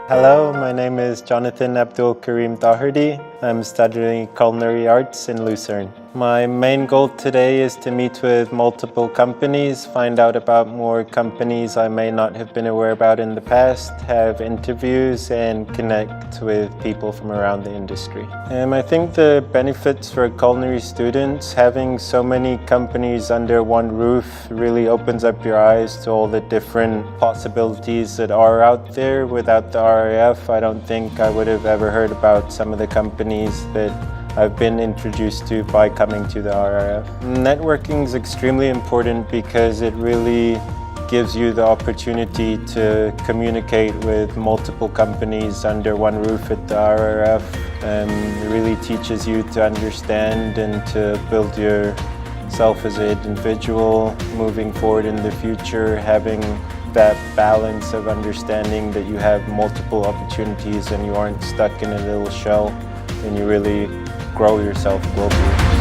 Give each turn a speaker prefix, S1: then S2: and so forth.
S1: Hello, my name is Jonathan Abdul Karim Doherty. I'm studying Culinary Arts in Lucerne. My main goal today is to meet with multiple companies, find out about more companies I may not have been aware about in the past, have interviews and connect with people from around the industry. I think the benefits for culinary students, having so many companies under one roof really opens up your eyes to all the different possibilities that are out there. Without the RAF, I don't think I would have ever heard about some of the companies that I've been introduced to by coming to the RRF. Networking is extremely important because it really gives you the opportunity to communicate with multiple companies under one roof at the RRF. It really teaches you to understand and to build yourself as an individual moving forward in the future, having that balance of understanding that you have multiple opportunities and you aren't stuck in a little shell, and you really grow yourself globally.